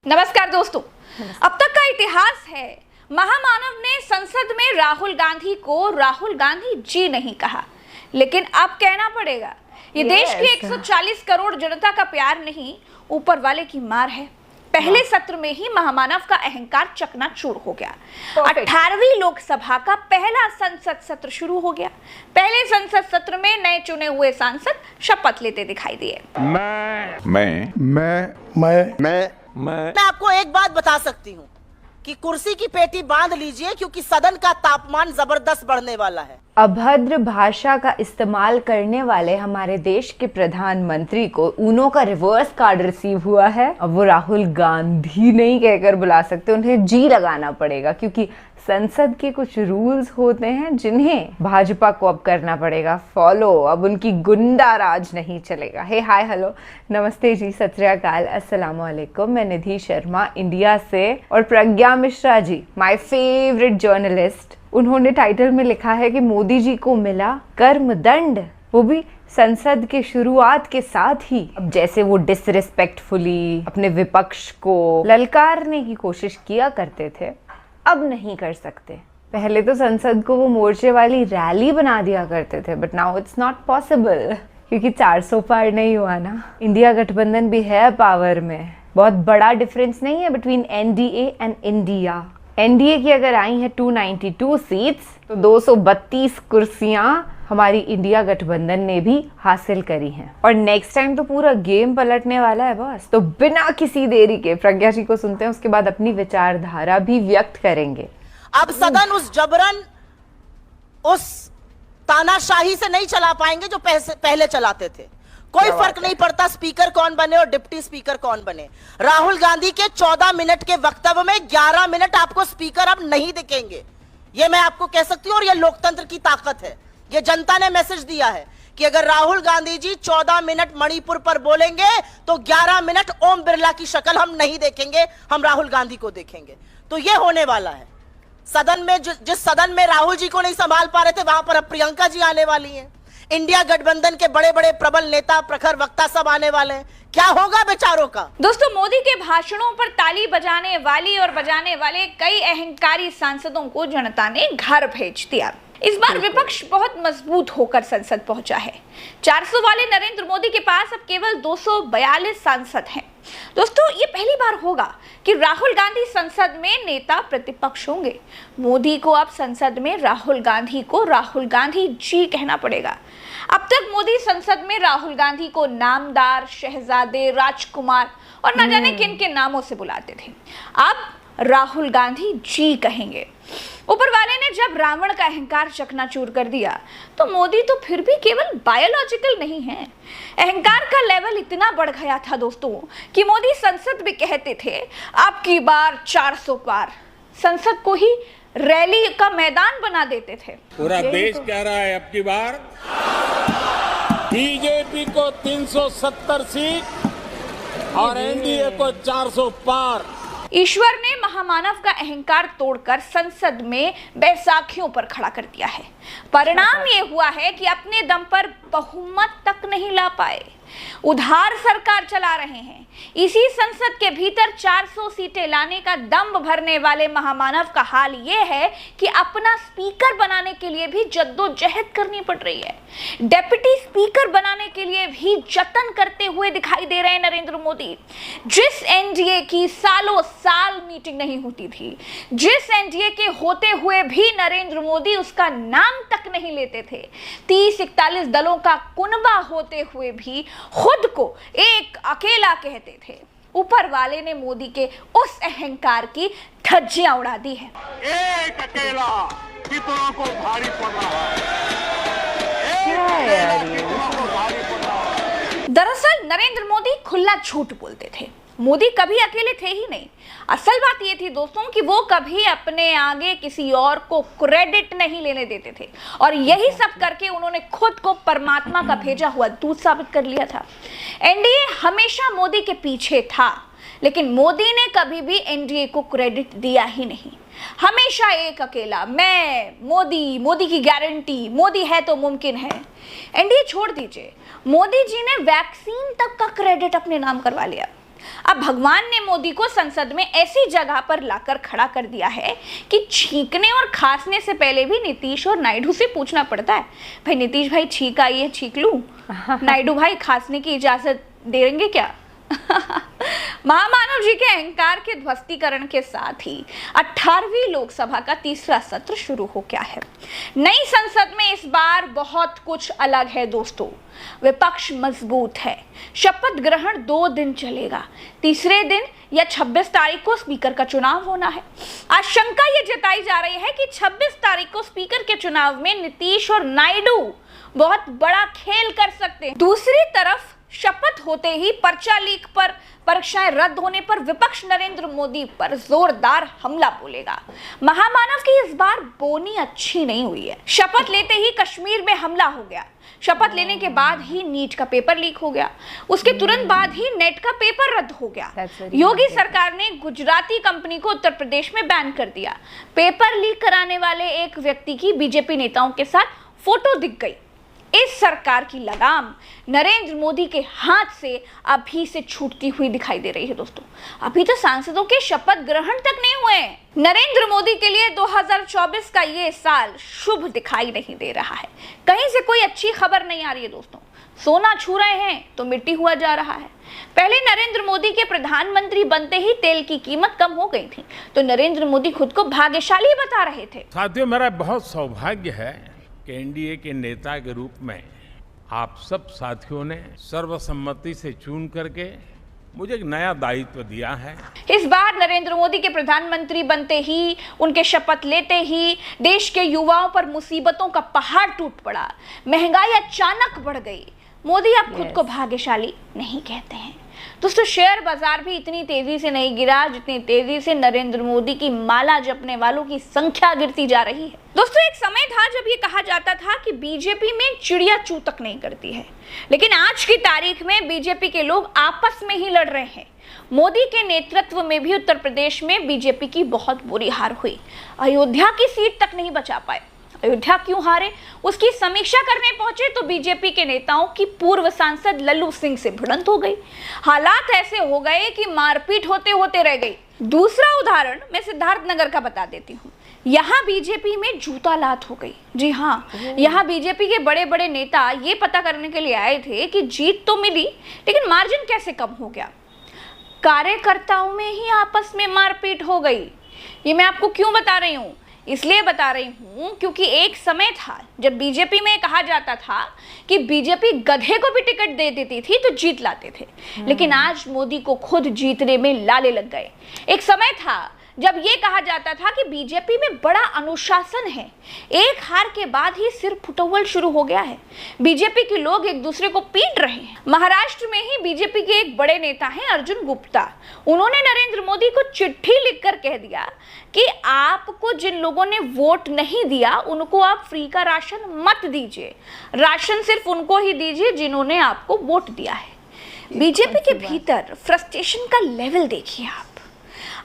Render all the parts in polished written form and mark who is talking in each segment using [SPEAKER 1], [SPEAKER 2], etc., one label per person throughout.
[SPEAKER 1] नमस्कार दोस्तों, अब तक का इतिहास है, महामानव ने संसद में राहुल गांधी को राहुल गांधी जी नहीं कहा, लेकिन अब कहना पड़ेगा। ये देश की 140 करोड़ जनता का प्यार नहीं, ऊपर वाले की मार है। पहले सत्र में ही महामानव का अहंकार चकनाचूर हो गया। 18वीं लोकसभा का पहला संसद सत्र शुरू हो गया। पहले संसद सत्र में नए चुने हुए सांसद शपथ लेते दिखाई दिए।
[SPEAKER 2] मैं आपको एक बात बता सकती हूँ कि कुर्सी की पेटी बांध लीजिए, क्योंकि सदन का तापमान जबरदस्त बढ़ने वाला है।
[SPEAKER 3] अभद्र भाषा का इस्तेमाल करने वाले हमारे देश के प्रधानमंत्री को ऊनो का रिवर्स कार्ड रिसीव हुआ है। अब वो राहुल गांधी नहीं कहकर बुला सकते, उन्हें जी लगाना पड़ेगा, क्योंकि संसद के कुछ रूल्स होते हैं जिन्हें भाजपा को अब करना पड़ेगा फॉलो। अब उनकी गुंडा राज नहीं चलेगा। हे हाय हेलो नमस्ते जी, सत श्री अकाल, अस्सलाम वालेकुम। मैं निधि शर्मा इंडिया से, और प्रज्ञा Mishra ji my favourite journalist, उन्होंने टाइटल में लिखा है कि मोदी जी को मिला कर्मदंड, वो भी संसद के शुरुआत के साथ ही। अब जैसे वो डिसरिस्पेक्टफुली अपने विपक्ष को ललकारने की कोशिश किया करते थे, अब नहीं कर सकते। पहले तो संसद को वो मोर्चे वाली रैली बना दिया करते थे, but now it's not possible, क्योंकि 400 पार नहीं हुआ ना। इंडिया गठबंधन भी है पावर में, बहुत बड़ा डिफरेंस नहीं है between NDA and India. NDA की अगर आई है 292 सीट्स, तो 232 कुर्सियां हमारी इंडिया गठबंधन ने भी हासिल करी हैं। और नेक्स्ट टाइम तो पूरा गेम पलटने वाला है बॉस। तो बिना किसी देरी के प्रज्ञा जी को सुनते हैं, उसके बाद अपनी विचारधारा भी व्यक्त करेंगे।
[SPEAKER 2] अब सदन उस जबरन, उस तानाशाही से नहीं चला पाएंगे जो पहले चलाते थे। कोई फर्क नहीं पड़ता स्पीकर कौन बने और डिप्टी स्पीकर कौन बने। राहुल गांधी के 14 मिनट के वक्तव्य में 11 मिनट आपको स्पीकर अब नहीं दिखेंगे, ये मैं आपको कह सकती हूँ। और ये लोकतंत्र की ताकत है। ये जनता ने मैसेज दिया है कि अगर राहुल गांधी जी 14 मिनट मणिपुर पर बोलेंगे तो 11 मिनट ओम बिरला की शक्ल हम नहीं देखेंगे, हम राहुल गांधी को देखेंगे। तो ये होने वाला है। सदन में जिस सदन में राहुल जी को नहीं संभाल पा रहे थे, वहां पर अब प्रियंका जी आने वाली हैं। इंडिया गठबंधन के बड़े बड़े प्रबल नेता, प्रखर वक्ता सब आने वाले हैं। क्या होगा बेचारों का।
[SPEAKER 1] दोस्तों, मोदी के भाषणों पर ताली बजाने वाली और बजाने वाले कई अहंकारी सांसदों को जनता ने घर भेज दिया। इस बार विपक्ष बहुत मजबूत होकर संसद पहुंचा है। 400 वाले नरेंद्र मोदी के पास अब केवल 242 सांसद हैं। दोस्तों, ये पहली बार होगा कि राहुल गांधी संसद में नेता प्रतिपक्ष होंगे। मोदी को अब संसद में राहुल गांधी को राहुल गांधी जी कहना पड़ेगा। अब तक मोदी संसद में राहुल गांधी को नामदार, शहजादे, राजकुमार और न जाने किन किन नामों से बुलाते थे। अब राहुल गांधी जी कहेंगे। ऊपर वाले ने जब रावण का अहंकार चकनाचूर कर दिया, तो मोदी तो फिर भी केवल बायोलॉजिकल नहीं है। अहंकार का लेवल इतना बढ़ गया था दोस्तों कि मोदी संसद में कहते थे अब की बार 400 पार। संसद को ही रैली का मैदान बना देते थे।
[SPEAKER 4] पूरा देश कह रहा है अब की बार बीजेपी को 370 सीट और एनडीए को 400 पार।
[SPEAKER 1] ईश्वर ने महामानव का अहंकार तोड़कर संसद में बैसाखियों पर खड़ा कर दिया है। परिणाम ये हुआ है कि अपने दम पर बहुमत तक नहीं ला पाए, उधार सरकार चला रहे हैं। इसी संसद के भीतर 400 सीटें लाने का दम भरने वाले महामानव का हाल ये है कि अपना स्पीकर बनाने के लिए भी जद्दोजहद करनी पड़ रही है। डेप्यूटी स्पीकर बनाने के लिए भी जतन करते हुए दिखाई दे रहे हैं नरेंद्र मोदी। जिस एनडीए की सालों साल मीटिंग नहीं होती थी, जिस एनडीए के होते हुए भी नरेंद्र मोदी उसका नाम तक नहीं लेते थे, 30-41 दलों का कुनबा होते हुए भी खुद को एक अकेला कहते थे, ऊपर वाले ने मोदी के उस अहंकार की धज्जियां उड़ा दी है। एक अकेला कितनों को भारी पड़ रहा है। दरअसल नरेंद्र मोदी खुला झूठ बोलते थे। मोदी कभी अकेले थे ही नहीं। असल बात ये थी दोस्तों कि वो कभी अपने आगे किसी और को क्रेडिट नहीं लेने देते थे, और यही सब करके उन्होंने खुद को परमात्मा का भेजा हुआ दूत साबित कर लिया था। एनडीए हमेशा मोदी के पीछे था, लेकिन मोदी ने कभी भी एनडीए को क्रेडिट दिया ही नहीं। हमेशा एक अकेला, मैं, मोदी, मोदी की गारंटी, मोदी है तो मुमकिन है। एनडीए छोड़ दीजिए, मोदी जी ने वैक्सीन तक का क्रेडिट अपने नाम करवा लिया। अब भगवान ने मोदी को संसद में ऐसी जगह पर लाकर खड़ा कर दिया है कि छींकने और खांसने से पहले भी नीतीश और नायडू से पूछना पड़ता है, भाई नीतीश भाई छींक आई है, छींक लूं? नायडू भाई खांसने की इजाजत देंगे क्या? महामानव जी के अहंकार के ध्वस्तीकरण के साथ ही 18वीं लोकसभा का तीसरा सत्र शुरू हो गया है। नई संसद में इस बार बहुत कुछ अलग है दोस्तों। विपक्ष मजबूत है। शपथ ग्रहण 2 दिन चलेगा। तीसरे दिन या 26 तारीख को स्पीकर का चुनाव होना है। आशंका ये जताई जा रही है कि 26 तारीख को स्पीकर के चुनाव में नीतीश और नायडू बहुत बड़ा खेल कर सकते हैं। दूसरी तरफ शपथ होते ही पर्चा लीक पर, परीक्षाएं रद्द होने पर विपक्ष नरेंद्र मोदी पर जोरदार हमला बोलेगा। महामानव की इस बार बोनी अच्छी नहीं हुई है। शपथ लेते ही कश्मीर में हमला हो गया। शपथ लेने के बाद ही नीट का पेपर लीक हो गया। उसके तुरंत बाद ही नेट का पेपर रद्द हो गया। योगी सरकार ने गुजराती कंपनी को उत्तर प्रदेश में बैन कर दिया। पेपर लीक कराने वाले एक व्यक्ति की बीजेपी नेताओं के साथ फोटो दिख गई। इस सरकार की लगाम नरेंद्र मोदी के हाथ से अभी से छूटती हुई दिखाई दे रही है दोस्तों। अभी तो सांसदों के शपथ ग्रहण तक नहीं हुए। नरेंद्र मोदी के लिए 2024 का ये साल शुभ दिखाई नहीं दे रहा है। कहीं से कोई अच्छी खबर नहीं आ रही है दोस्तों। सोना छू रहे हैं तो मिट्टी हुआ जा रहा है। पहले नरेंद्र मोदी के प्रधानमंत्री बनते ही तेल की कीमत कम हो गई थी, तो नरेंद्र मोदी खुद को भाग्यशाली बता रहे थे।
[SPEAKER 4] साथियों, मेरा बहुत सौभाग्य है कि एनडीए के नेता के रूप में आप सब साथियों ने सर्वसम्मति से चुन करके मुझे एक नया दायित्व दिया है।
[SPEAKER 1] इस बार नरेंद्र मोदी के प्रधानमंत्री बनते ही, उनके शपथ लेते ही देश के युवाओं पर मुसीबतों का पहाड़ टूट पड़ा। महंगाई अचानक बढ़ गई। मोदी अब खुद को भाग्यशाली नहीं कहते हैं। दोस्तों, शेयर बाजार भी इतनी तेजी से नहीं गिरा जितनी तेजी से नरेंद्र मोदी की माला जपने वालों की संख्या गिरती जा रही है। दोस्तों, एक समय था जब ये कहा जाता था कि बीजेपी में चिड़िया चू तक नहीं करती है, लेकिन आज की तारीख में बीजेपी के लोग आपस में ही लड़ रहे हैं। मोदी के नेतृत्व में भी उत्तर प्रदेश में बीजेपी की बहुत बुरी हार हुई। अयोध्या की सीट तक नहीं बचा पाए। अयोध्या क्यों हारे, उसकी समीक्षा करने पहुंचे तो बीजेपी के नेताओं की पूर्व सांसद लल्लू सिंह से भिड़ंत हो गई। हालात ऐसे हो गए कि मारपीट होते होते रह गई। दूसरा उदाहरण मैं सिद्धार्थनगर का बता देती हूँ। यहाँ बीजेपी में जूता लात हो गई। जी हाँ, यहाँ बीजेपी के बड़े बड़े नेता ये पता करने के लिए आए थे कि जीत तो मिली लेकिन मार्जिन कैसे कम हो गया। कार्यकर्ताओं में ही आपस में मारपीट हो गई। ये मैं आपको क्यों बता रही हूँ? इसलिए बता रही हूं क्योंकि एक समय था जब बीजेपी में कहा जाता था कि बीजेपी गधे को भी टिकट दे देती थी तो जीत लाते थे, लेकिन आज मोदी को खुद जीतने में लाले लग गए। एक समय था जब ये कहा जाता था कि बीजेपी में बड़ा अनुशासन है। एक हार के बाद ही सिर फुटौल शुरू हो गया है। बीजेपी के लोग एक दूसरे को पीट रहे हैं। महाराष्ट्र में ही बीजेपी के एक बड़े नेता हैं अर्जुन गुप्ता। उन्होंने नरेंद्र मोदी को चिट्ठी लिखकर कह दिया कि आपको जिन लोगों ने वोट नहीं दिया उनको आप फ्री का राशन मत दीजिए, राशन सिर्फ उनको ही दीजिए जिन्होंने आपको वोट दिया है। बीजेपी के भीतर फ्रस्ट्रेशन का लेवल देखिए आप।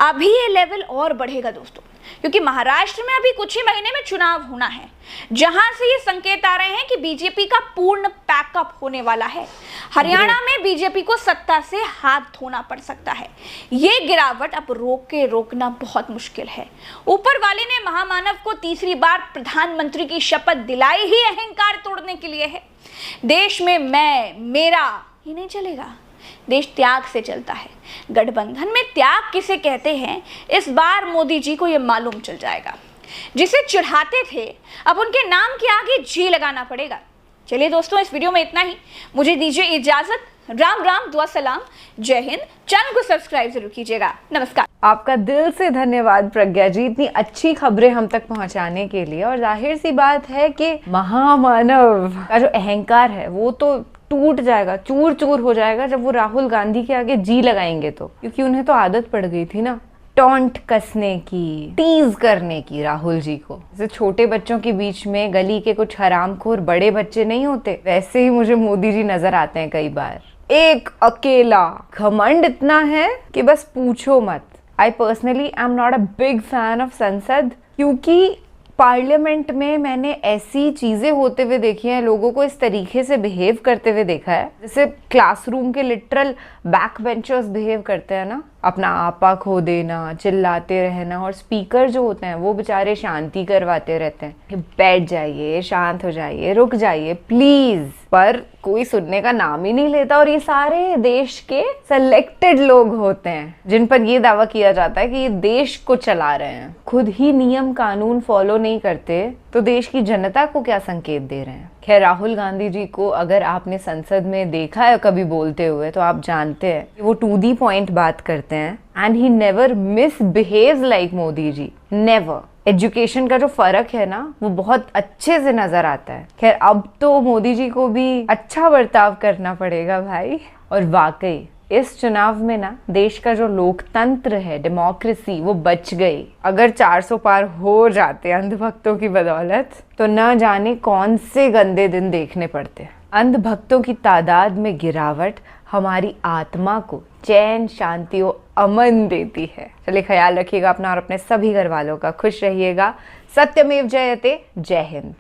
[SPEAKER 1] अभी ये लेवल और बढ़ेगा दोस्तों, क्योंकि महाराष्ट्र में अभी कुछ ही महीने में चुनाव होना है, जहां से ये संकेत आ रहे हैं कि बीजेपी का पूर्ण पैकअप होने वाला है। हरियाणा में बीजेपी को सत्ता से हाथ धोना पड़ सकता है। ये गिरावट अब रोकना बहुत मुश्किल है। ऊपर वाले ने महामानव को तीसरी बार प्रधानमंत्री की शपथ दिलाई ही अहंकार तोड़ने के लिए है। देश में मैं मेरा ही नहीं चलेगा, देश त्याग से चलता है। गठबंधन में त्याग किसे कहते हैं, इस बार मोदी जी को यह मालूम चल जाएगा। जिसे चिढ़ाते थे अब उनके नाम के आगे जी लगाना पड़ेगा। चलिए दोस्तों, इस वीडियो में इतना ही। मुझे दीजिए इजाजत। राम राम, दुआ सलाम, जय हिंद। चैनल को सब्सक्राइब जरूर कीजिएगा। नमस्कार।
[SPEAKER 3] आपका दिल से धन्यवाद प्रज्ञा जी, इतनी अच्छी खबरें हम तक पहुंचाने के लिए। और जाहिर सी बात है कि महामानव का जो अहंकार है वो तो टूट जाएगा, चूर चूर हो जाएगा जब वो राहुल गांधी के आगे जी लगाएंगे तो, क्योंकि उन्हें तो आदत पड़ गई थी ना टॉन्ट कसने की, टीज करने की राहुल जी को। जैसे छोटे बच्चों के बीच में गली के कुछ हरामखोर बड़े बच्चे नहीं होते, वैसे ही मुझे मोदी जी नजर आते हैं कई बार। एक अकेला घमंड इतना है कि बस पूछो मत। I personally I am not a big fan of संसद, क्योंकि पार्लियामेंट में मैंने ऐसी चीजें होते हुए देखी हैं, लोगों को इस तरीके से बिहेव करते हुए देखा है जैसे क्लासरूम के लिटरल बैक बेंचर्स बिहेव करते हैं ना, अपना आपा खो देना, चिल्लाते रहना, और स्पीकर जो होते हैं वो बेचारे शांति करवाते रहते हैं कि बैठ जाइए, शांत हो जाइए, रुक जाइए प्लीज, पर कोई सुनने का नाम ही नहीं लेता। और ये सारे देश के सेलेक्टेड लोग होते हैं जिन पर ये दावा किया जाता है कि ये देश को चला रहे हैं, खुद ही नियम कानून फॉलो नहीं करते तो देश की जनता को क्या संकेत दे रहे हैं। खैर, राहुल गांधी जी को अगर आपने संसद में देखा है कभी बोलते हुए तो आप जानते हैं कि वो टू दी पॉइंट बात करते हैं and he never misbehaves like Modi ji, never. Education का जो फर्क है ना वो बहुत अच्छे से नजर आता है। खैर, अब तो मोदी जी को भी अच्छा बर्ताव करना पड़ेगा भाई। और वाकई इस चुनाव में ना देश का जो लोकतंत्र है, डेमोक्रेसी, वो बच गई। अगर 400 पार हो जाते अंधभक्तों की बदौलत तो न जाने कौन से गंदे दिन देखने पड़ते। अंधभक्तों की तादाद में गिरावट हमारी आत्मा को चैन, शांति और अमन देती है। चलिए, ख्याल रखिएगा अपना और अपने सभी घर वालों का। खुश रहिएगा। सत्यमेव जयते। जय हिंद।